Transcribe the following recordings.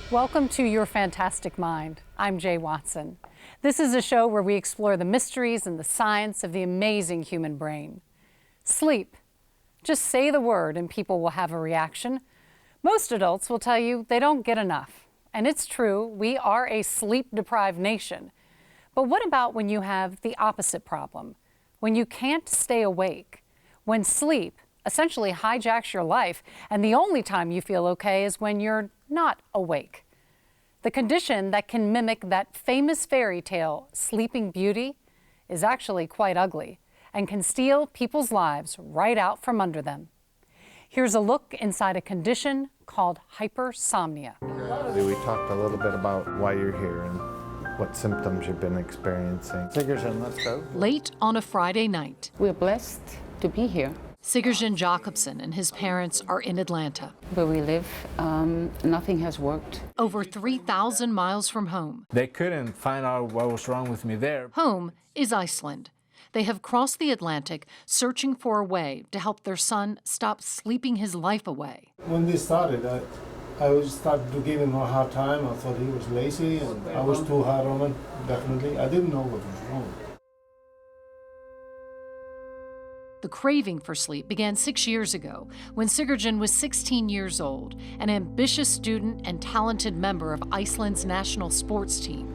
Welcome to Your Fantastic Mind. I'm Jay Watson. This is a show where we explore the mysteries and the science of the amazing human brain. Sleep. Just say the word and people will have a reaction. Most adults will tell you they don't get enough. And it's true, we are a sleep-deprived nation. But what about when you have the opposite problem? When you can't stay awake? When sleep essentially hijacks your life, and the only time you feel okay is when you're not awake. The condition that can mimic that famous fairy tale, Sleeping Beauty, is actually quite ugly and can steal people's lives right out from under them. Here's a look inside a condition called hypersomnia. We talked a little bit about why you're here and what symptoms you've been experiencing. Sigurdsson, let's go. Late on a Friday night. We're blessed to be here. Sigurdsson Jacobson and his parents are in Atlanta. Where we live, nothing has worked. Over 3,000 miles from home. They couldn't find out what was wrong with me there. Home is Iceland. They have crossed the Atlantic searching for a way to help their son stop sleeping his life away. When this started, I started to give him a hard time. I thought he was lazy and I was too hard on him, definitely. I didn't know what was wrong. The craving for sleep began 6 years ago when Sigurdsson was 16 years old, an ambitious student and talented member of Iceland's national sports team.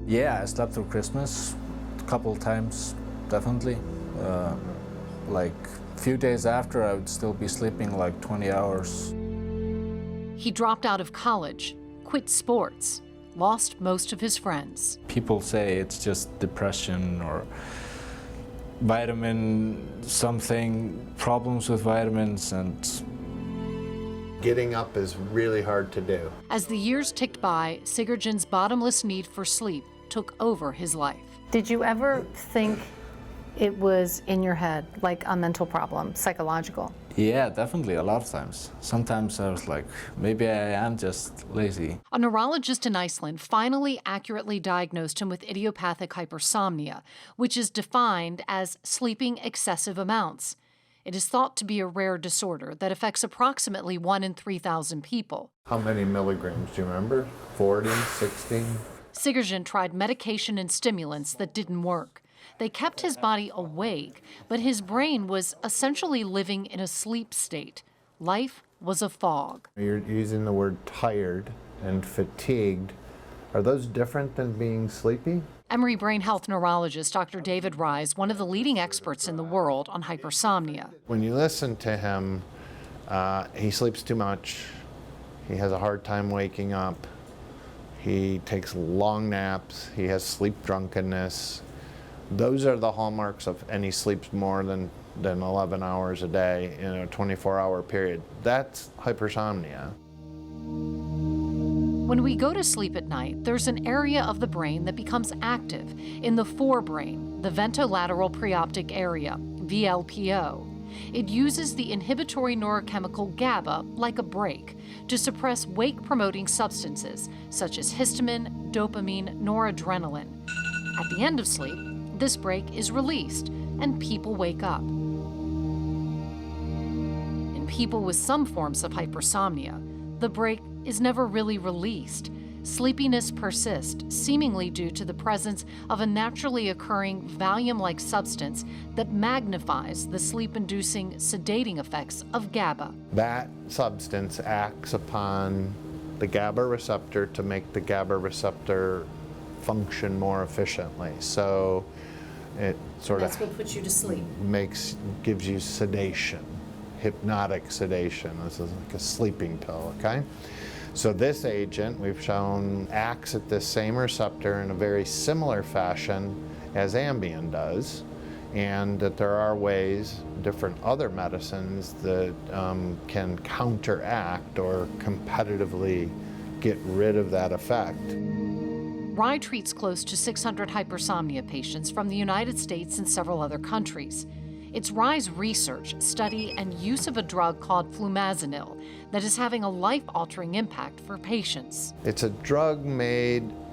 Yeah, I slept through Christmas a couple of times, definitely. Like a few days after, I would still be sleeping like 20 hours. He dropped out of college, quit sports, lost most of his friends. People say it's just depression or vitamin something, problems with vitamins, and Getting up is really hard to do. As the years ticked by, Sigurdsson's bottomless need for sleep took over his life. Did you ever think it was in your head, like a mental problem, psychological? yeah, definitely a lot of times. Sometimes I was like, maybe I am just lazy. A neurologist in Iceland finally accurately diagnosed him with idiopathic hypersomnia, which is defined as sleeping excessive amounts. It is thought to be a rare disorder that affects approximately 1 in 3,000 people. How many milligrams, do you remember? 40, 60? Sigurdsson tried medication and stimulants that didn't work. They kept his body awake, but his brain was essentially living in a sleep state. Life was a fog. You're using the word tired and fatigued. Are those different than being sleepy? Emory brain health neurologist Dr. David Rise, one of the leading experts in the world on hypersomnia. When you listen to him, he sleeps too much. He has a hard time waking up. He takes long naps. He has sleep drunkenness. Those are the hallmarks of any sleeps more than 11 hours a day in a 24-hour period. That's hypersomnia. When we go to sleep at night, there's an area of the brain that becomes active in the forebrain, the ventolateral preoptic area, VLPO. It uses the inhibitory neurochemical GABA like a brake to suppress wake-promoting substances such as histamine, dopamine, noradrenaline. At the end of sleep, this brake is released and people wake up. In people with some forms of hypersomnia, the brake is never really released. Sleepiness persists, seemingly due to the presence of a naturally occurring Valium-like substance that magnifies the sleep-inducing sedating effects of GABA. That substance acts upon the GABA receptor to make the GABA receptor function more efficiently. So it sort That's what puts you to sleep. gives you sedation, hypnotic sedation. This is like a sleeping pill, okay? So this agent, we've shown, acts at this same receptor in a very similar fashion as Ambien does, and that there are ways, different other medicines that can counteract or competitively get rid of that effect. Rye treats close to 600 hypersomnia patients from the United States and several other countries. It's Rye's research, study, and use of a drug called flumazenil that is having a life-altering impact for patients. It's a drug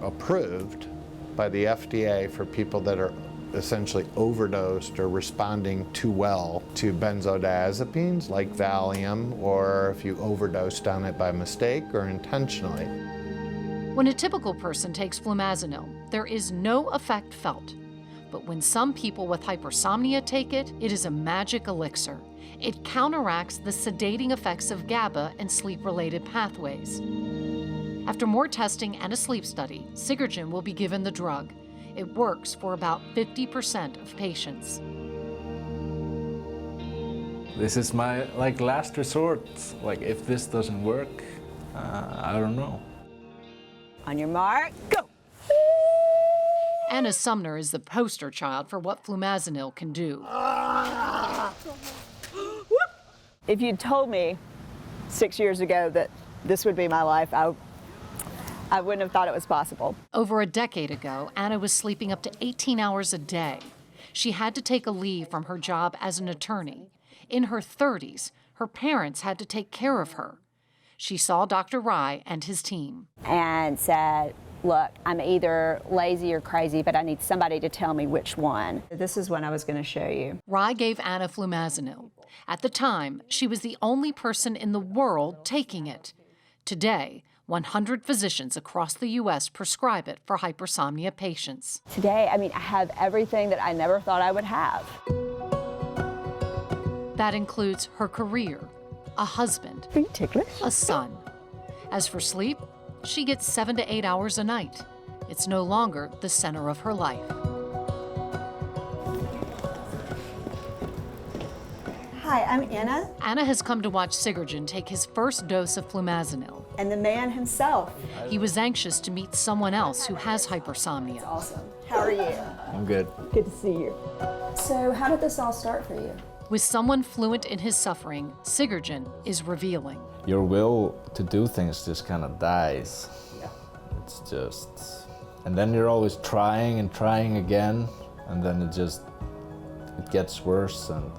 approved by the FDA for people that are essentially overdosed or responding too well to benzodiazepines like Valium, or if you overdosed on it by mistake or intentionally. When a typical person takes flumazenil, there is no effect felt. But when some people with hypersomnia take it, it is a magic elixir. It counteracts the sedating effects of GABA and sleep-related pathways. After more testing and a sleep study, Sigurjin will be given the drug. It works for about 50% of patients. This is my last resort. If this doesn't work, I don't know. On your mark, go! Anna Sumner is the poster child for what flumazenil can do. If you'd told me 6 years ago that this would be my life, I wouldn't have thought it was possible. Over a decade ago, Anna was sleeping up to 18 hours a day. She had to take a leave from her job as an attorney. In her 30s, her parents had to take care of her. She saw Dr. Rai and his team. And said, look, I'm either lazy or crazy, but I need somebody to tell me which one. This is what I was going to show you. Rai gave Anna flumazenil. At the time, she was the only person in the world taking it. Today, 100 physicians across the U.S. prescribe it for hypersomnia patients. Today, I have everything that I never thought I would have. That includes her career, a husband, Are you ticklish? a son. As for sleep, she gets 7 to 8 hours a night. It's no longer the center of her life. Hi, I'm Anna, Anna has come to watch Sigurjin take his first dose of flumazenil. and the man himself. He was anxious to meet someone else who has hypersomnia. Awesome. How are you? I'm good. Good to see you. So, how did this all start for you? With someone fluent in his suffering, Sigurjin is revealing. Your will to do things just kind of dies. It's just, and then you're always trying and trying again, and then it gets worse, and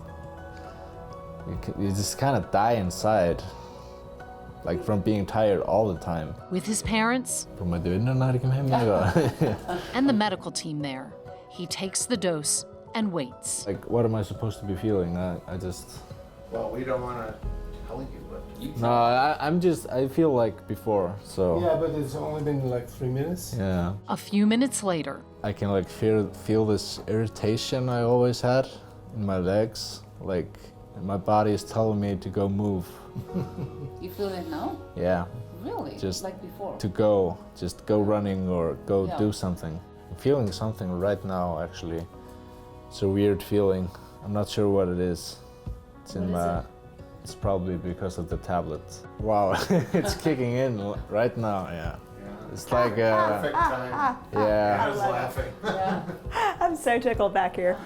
you just kind of die inside, from being tired all the time. With his parents Kommer du in när du kommer hem idag? and the medical team there, he takes the dose and waits. What am I supposed to be feeling? I just, Well, we don't want to tell you what you no, I feel like before, so. Yeah, but it's only been like 3 minutes. Yeah. A few minutes later, I can feel this irritation I always had in my legs, my body is telling me to go move. You feel it now? Yeah, Really? Just like before? just go running or go Yeah. do something. I'm feeling something right now, actually. It's a weird feeling. I'm not sure what it is. It's in my. It's probably because of the tablet. Wow, it's kicking in right now. Yeah. It's like. Perfect time. Yeah. I was laughing. I'm so tickled back here.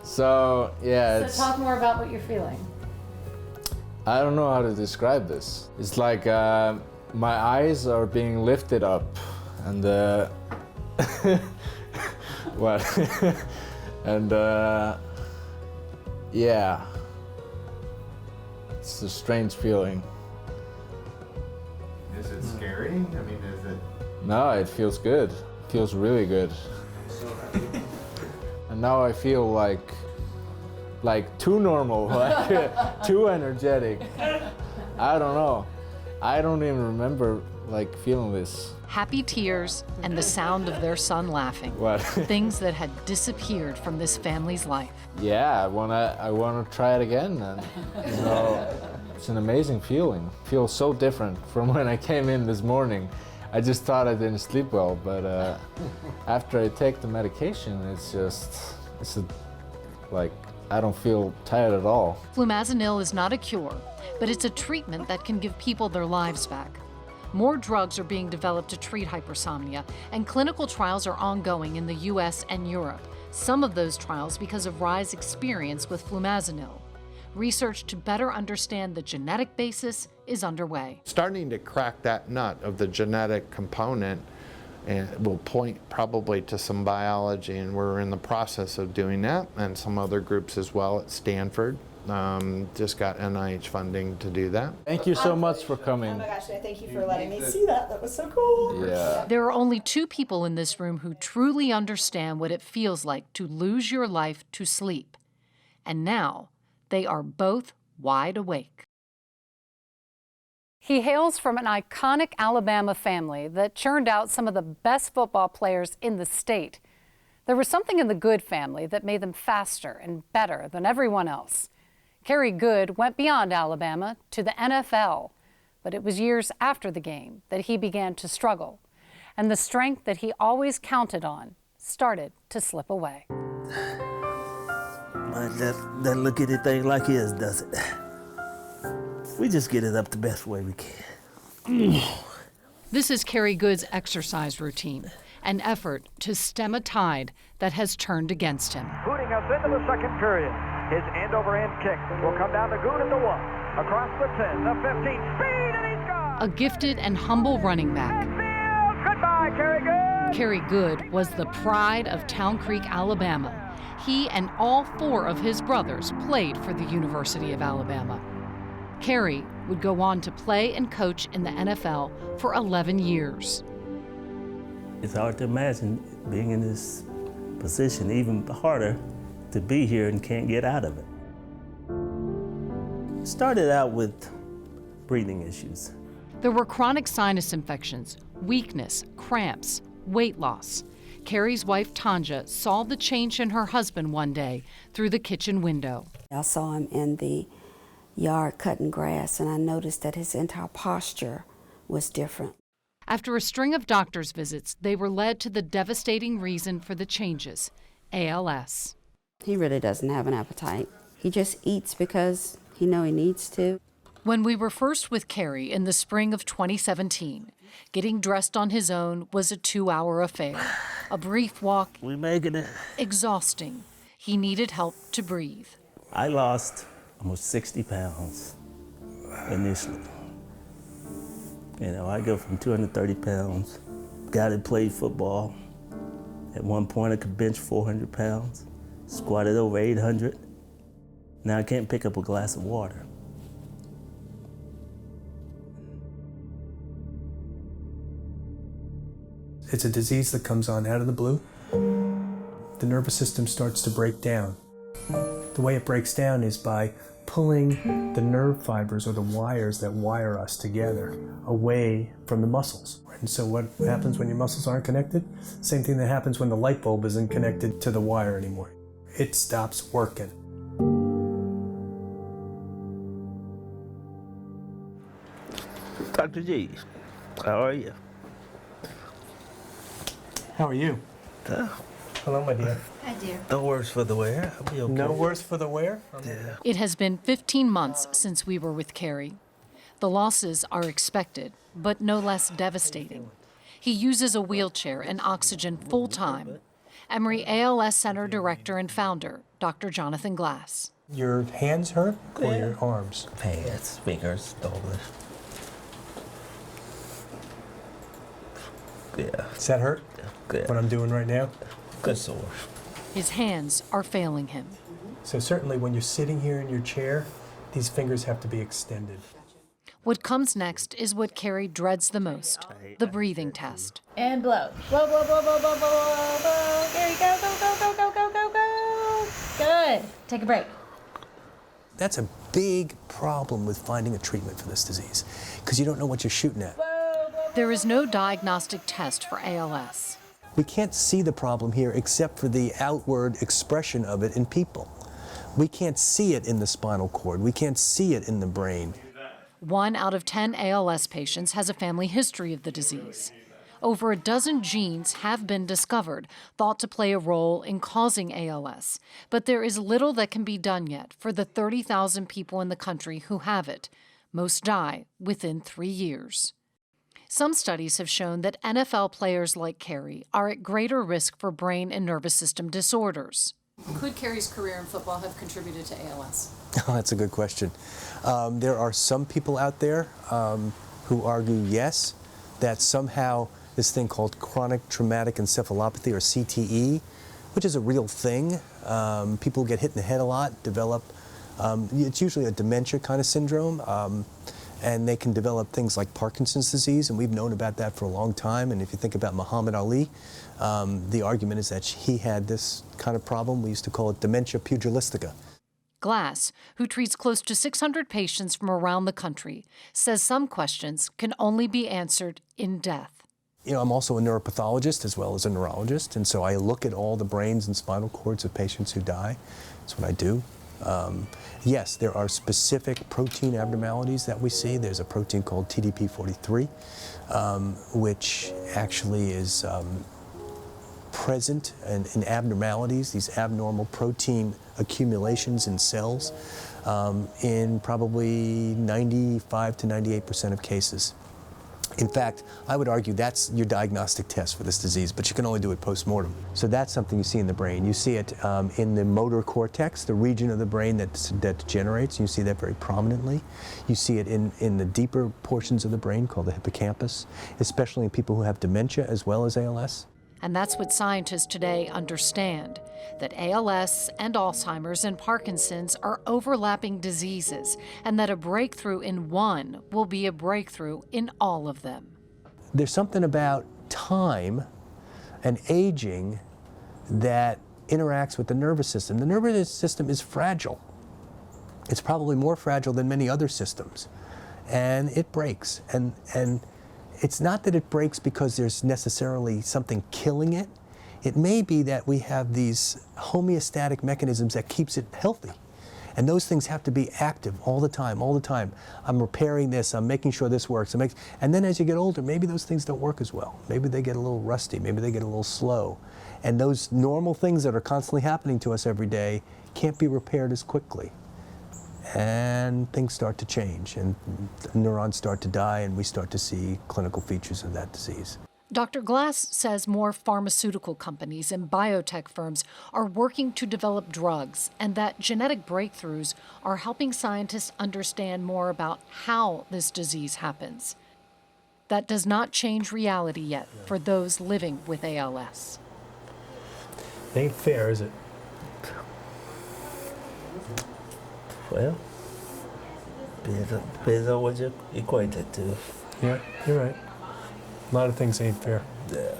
So yeah, it's. talk more about what you're feeling. I don't know how to describe this. It's like my eyes are being lifted up, and what? And yeah, it's a strange feeling. Is it scary? Is it? No, it feels good. It feels really good. And now I feel like too normal, too energetic. I don't know. I don't even remember feeling this. Happy tears and the sound of their son laughing. What? Things that had disappeared from this family's life. Yeah, I wanna try it again, and it's an amazing feeling. Feels so different from when I came in this morning. I just thought I didn't sleep well, but after I take the medication, I don't feel tired at all. Flumazenil is not a cure, but it's a treatment that can give people their lives back. More drugs are being developed to treat hypersomnia, and clinical trials are ongoing in the US and Europe. Some of those trials because of Rai's experience with flumazenil. Research to better understand the genetic basis is underway. Starting to crack that nut of the genetic component and will point probably to some biology, and we're in the process of doing that, and some other groups as well at Stanford. Just got NIH funding to do that. Thank you so much for coming. Oh my gosh, thank you for letting me see that. That was so cool. Yeah. There are only 2 people in this room who truly understand what it feels like to lose your life to sleep. And now, they are both wide awake. He hails from an iconic Alabama family that churned out some of the best football players in the state. There was something in the Good family that made them faster and better than everyone else. Kerry Good went beyond Alabama to the NFL, but it was years after the game that he began to struggle, and the strength that he always counted on started to slip away. That look at it thing like his does it. We just get it up the best way we can. This is Kerry Good's exercise routine, an effort to stem a tide that has turned against him. Booting us into the second period. His end-over-end kick will come down the Good at the 1, across the 10, the 15, speed, and he's gone! A gifted and humble running back. Goodbye, Kerry Good! Kerry Good was the pride of Town Creek, Alabama. He and all 4 of his brothers played for the University of Alabama. Kerry would go on to play and coach in the NFL for 11 years. It's hard to imagine being in this position, even harder to be here and can't get out of it. Started out with breathing issues. There were chronic sinus infections, weakness, cramps, weight loss. Kerry's wife, Tanja, saw the change in her husband one day through the kitchen window. I saw him in the yard cutting grass, and I noticed that his entire posture was different. After a string of doctor's visits, they were led to the devastating reason for the changes, ALS. He really doesn't have an appetite. He just eats because he knows he needs to. When we were first with Kerry in the spring of 2017, getting dressed on his own was a 2-hour affair. A brief walk, We making it. exhausting. He needed help to breathe. I lost almost 60 pounds initially. You know, I go from 230 pounds, guy that played football. At one point, I could bench 400 pounds, squatted over 800. Now I can't pick up a glass of water. It's a disease that comes on out of the blue. The nervous system starts to break down. The way it breaks down is by pulling the nerve fibers or the wires that wire us together away from the muscles. And so what happens when your muscles aren't connected? Same thing that happens when the light bulb isn't connected to the wire anymore. It stops working. Dr. G, how are you? How are you? Hello, my dear. Hi, dear. No worse for the wear. I'll be okay. No worse for the wear? Yeah. It has been 15 months since we were with Kerry. The losses are expected, but no less devastating. He uses a wheelchair and oxygen full-time. Emory ALS Center Director and Founder, Dr. Jonathan Glass. Your hands hurt or your arms? Hands, fingers, shoulders. Yeah. Does that hurt? Good. What I'm doing right now? Good sore. His hands are failing him. So certainly when you're sitting here in your chair, these fingers have to be extended. What comes next is what Kerry dreads the most, the breathing test. And blow. Blow, blow, blow, blow, blow, blow, blow, blow. Gary, go, go, go, go, go, go, go, go. Good. Take a break. That's a big problem with finding a treatment for this disease, because you don't know what you're shooting at. There is no diagnostic test for ALS. We can't see the problem here except for the outward expression of it in people. We can't see it in the spinal cord. We can't see it in the brain. 1 out of 10 ALS patients has a family history of the disease. Over a dozen genes have been discovered, thought to play a role in causing ALS, but there is little that can be done yet for the 30,000 people in the country who have it. Most die within 3 years. Some studies have shown that NFL players like Kerry are at greater risk for brain and nervous system disorders. Could Kerry's career in football have contributed to ALS? Oh, that's a good question. There are some people out there who argue yes, that somehow this thing called chronic traumatic encephalopathy, or CTE, which is a real thing. People get hit in the head a lot, develop It's usually a dementia kind of syndrome, and they can develop things like Parkinson's disease, and we've known about that for a long time. And if you think about Muhammad Ali, the argument is that he had this kind of problem. We used to call it dementia pugilistica. Glass, who treats close to 600 patients from around the country, says some questions can only be answered in death. You know, I'm also a neuropathologist as well as a neurologist, and so I look at all the brains and spinal cords of patients who die. That's what I do. Yes, there are specific protein abnormalities that we see. There's a protein called TDP43, which actually is present in abnormalities, these abnormal protein accumulations in cells, in probably 95 to 98% of cases. In fact, I would argue that's your diagnostic test for this disease, but you can only do it post-mortem. So that's something you see in the brain. You see it in the motor cortex, the region of the brain that degenerates. You see that very prominently. You see it in the deeper portions of the brain called the hippocampus, especially in people who have dementia as well as ALS. And that's what scientists today understand, that ALS and Alzheimer's and Parkinson's are overlapping diseases, and that a breakthrough in one will be a breakthrough in all of them. There's something about time and aging that interacts with the nervous system. The nervous system is fragile. It's probably more fragile than many other systems, and it breaks. And it's not that it breaks because there's necessarily something killing it. It may be that we have these homeostatic mechanisms that keeps it healthy. And those things have to be active all the time, all the time. I'm repairing this, I'm making sure this works. And then as you get older, maybe those things don't work as well. Maybe they get a little rusty, maybe they get a little slow. And those normal things that are constantly happening to us every day can't be repaired as quickly. And things start to change, and neurons start to die, and we start to see clinical features of that disease. Dr. Glass says more pharmaceutical companies and biotech firms are working to develop drugs, and that genetic breakthroughs are helping scientists understand more about how this disease happens. That does not change reality yet for those living with ALS. It ain't fair, is it? Well, depends on what you equate it to. Yeah, you're right. A lot of things ain't fair. Yeah.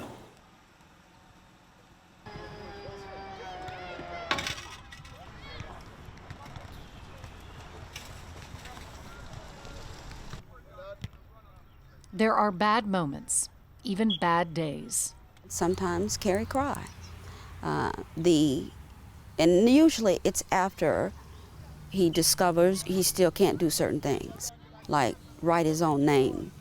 There are bad moments, even bad days. Sometimes Carrie cry. And usually it's after he discovers he still can't do certain things, like write his own name.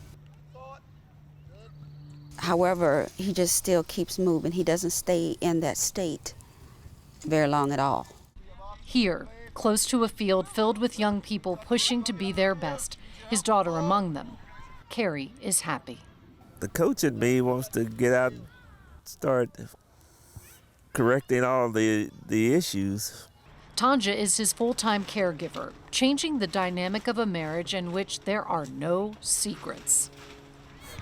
However, he just still keeps moving. He doesn't stay in that state very long at all. Here, close to a field filled with young people pushing to be their best, his daughter among them, Carrie is happy. The coach in me wants to get out and start correcting all the issues. Tanja is his full-time caregiver, changing the dynamic of a marriage in which there are no secrets.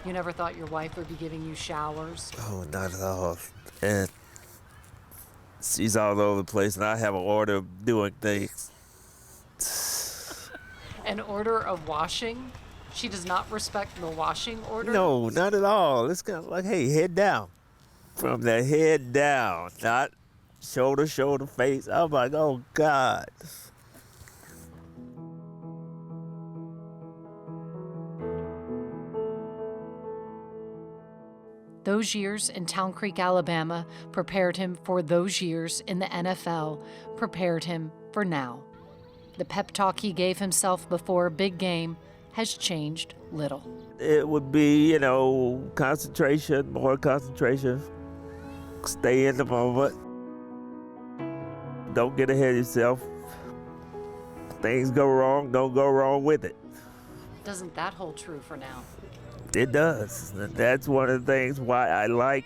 You never thought your wife would be giving you showers? Oh, not at all. And she's all over the place, and I have an order of doing things. An order of washing? She does not respect the washing order? No, not at all. It's kind of like, hey, head down. From the head down, not shoulder, face. I'm like, oh, God. Those years in Town Creek, Alabama, prepared him for those years in the NFL, prepared him for now. The pep talk he gave himself before a big game has changed little. It would be, concentration, more concentration. Stay in the moment. Don't get ahead of yourself. Things go wrong, don't go wrong with it. Doesn't that hold true for now? It does. That's one of the things why I like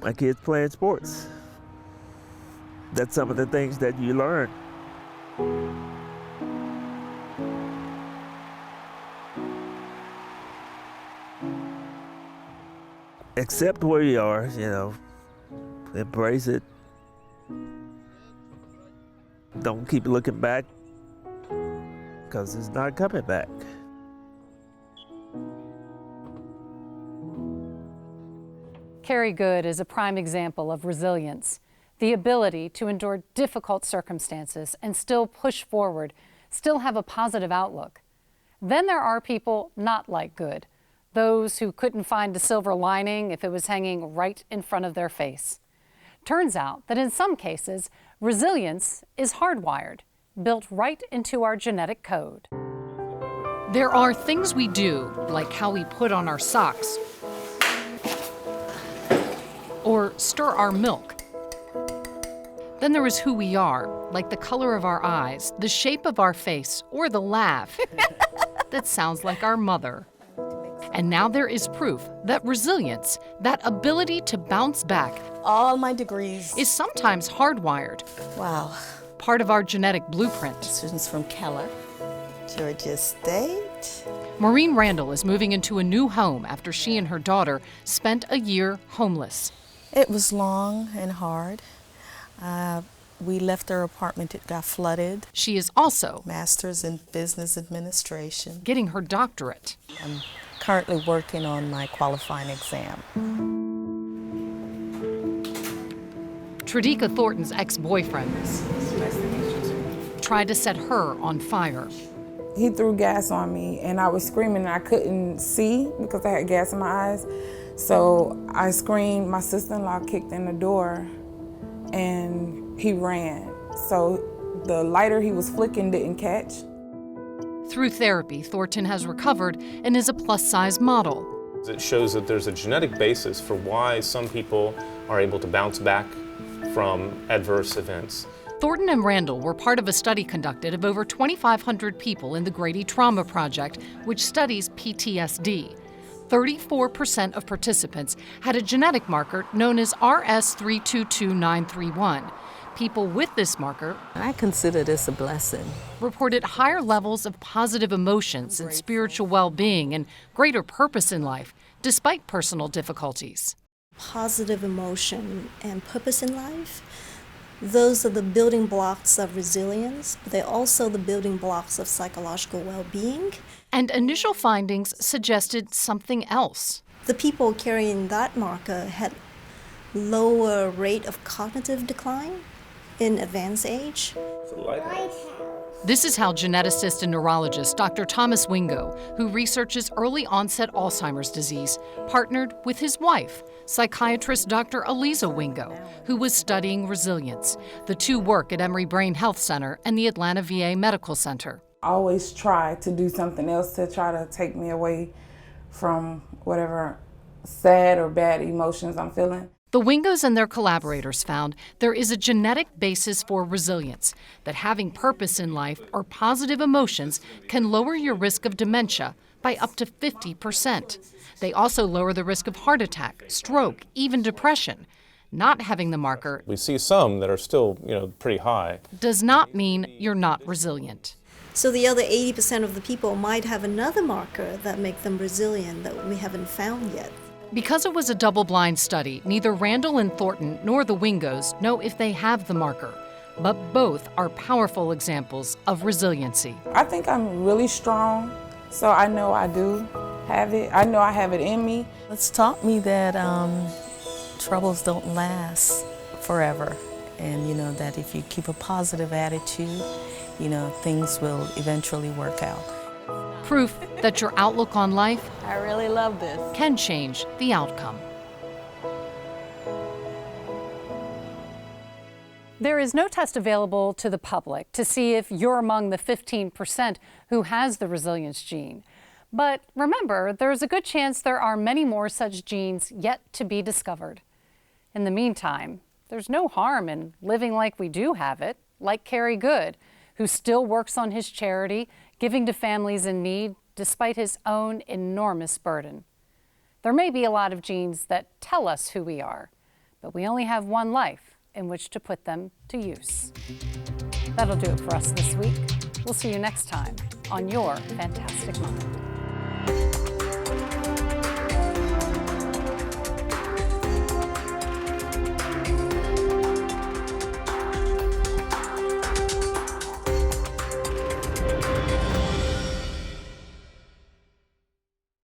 my kids playing sports. That's some of the things that you learn. Accept where you are, Embrace it. Don't keep looking back. because it's not coming back. Carrie Good is a prime example of resilience, the ability to endure difficult circumstances and still push forward, still have a positive outlook. Then there are people not like Good, those who couldn't find a silver lining if it was hanging right in front of their face. Turns out that in some cases, resilience is hardwired, built right into our genetic code. There are things we do, like how we put on our socks, or stir our milk. Then there is who we are, like the color of our eyes, the shape of our face, or the laugh that sounds like our mother. And now there is proof that resilience, that ability to bounce back, all my degrees, is sometimes hardwired. Wow. Part of our genetic blueprint. Students from Keller, Georgia State. Maureen Randall is moving into a new home after she and her daughter spent a year homeless. It was long and hard. We left our apartment, it got flooded. She is also Master's in Business Administration. Getting her doctorate. I'm currently working on my qualifying exam. Tradika Thornton's ex-boyfriend tried to set her on fire. He threw gas on me and I was screaming and I couldn't see because I had gas in my eyes. So I screamed, my sister-in-law kicked in the door and he ran. So the lighter he was flicking didn't catch. Through therapy, Thornton has recovered and is a plus-size model. It shows that there's a genetic basis for why some people are able to bounce back from adverse events. Thornton and Randall were part of a study conducted of over 2,500 people in the Grady Trauma Project, which studies PTSD. 34% of participants had a genetic marker known as RS322931. People with this marker, I consider this a blessing, reported higher levels of positive emotions and spiritual well-being and greater purpose in life, despite personal difficulties. Positive emotion and purpose in life, those are the building blocks of resilience, but they're also the building blocks of psychological well-being. And initial findings suggested something else. The people carrying that marker had lower rate of cognitive decline in advanced age. This is how geneticist and neurologist Dr. Thomas Wingo, who researches early onset Alzheimer's disease, partnered with his wife, psychiatrist Dr. Eliza Wingo, who was studying resilience. The two work at Emory Brain Health Center and the Atlanta VA Medical Center. I always try to do something else to try to take me away from whatever sad or bad emotions I'm feeling. The Wingos and their collaborators found there is a genetic basis for resilience, that having purpose in life or positive emotions can lower your risk of dementia by up to 50%. They also lower the risk of heart attack, stroke, even depression. Not having the marker, We see some that are still, pretty high. does not mean you're not resilient. So the other 80% of the people might have another marker that make them resilient that we haven't found yet. Because it was a double-blind study, neither Randall and Thornton nor the Wingos know if they have the marker, but both are powerful examples of resiliency. I think I'm really strong, so I know I do have it. I know I have it in me. It's taught me that troubles don't last forever, and that if you keep a positive attitude, things will eventually work out. Proof that your outlook on life I really love this. can change the outcome. There is no test available to the public to see if you're among the 15% who has the resilience gene. But remember, there's a good chance there are many more such genes yet to be discovered. In the meantime, there's no harm in living like we do have it, like Carrie Good, who still works on his charity, giving to families in need despite his own enormous burden. There may be a lot of genes that tell us who we are, but we only have one life in which to put them to use. That'll do it for us this week. We'll see you next time on Your Fantastic Mind.